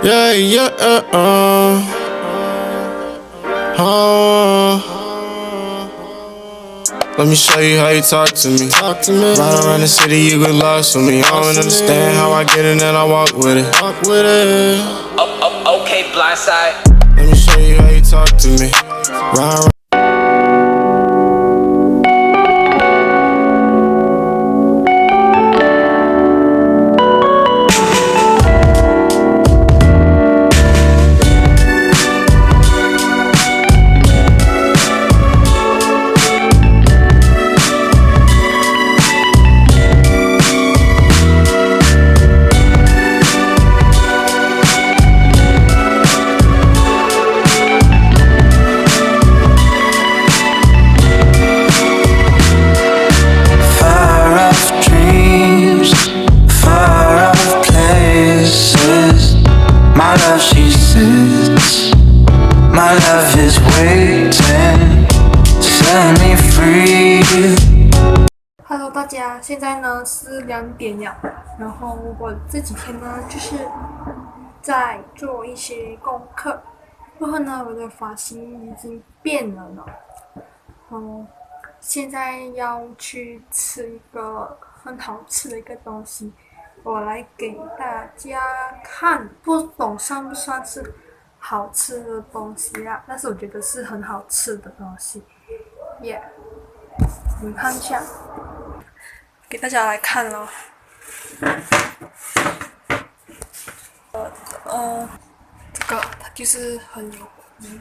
Yeah, yeah, Let me show you how you talk to me. Ride around the city, you get lost with me. I don't understand how I get it and I walk with it. Okay, blindside. Let me show you how you talk to me. Ride around. My love is waiting to set me free. Hello， 大家，现在呢是2点了，然后我这几天呢就是在做一些功课，然后呢我的发型已经变了呢，现在要去吃一个很好吃的一个东西，我来给大家看，不懂算不算是好吃的东西啊？但是我觉得是很好吃的东西，耶、你们看一下，给大家来看咯。这个它就是很有名。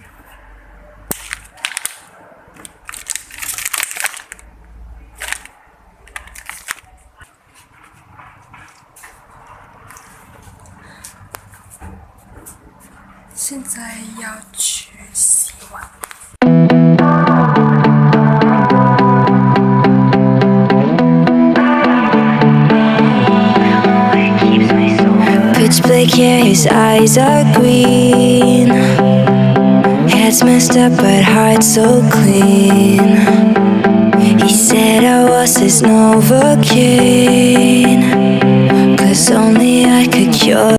现在要去洗碗。Pitch black hair, his eyes are green. Head's messed up but heart so clean. He said I was his Novocaine, 'cause only I could cure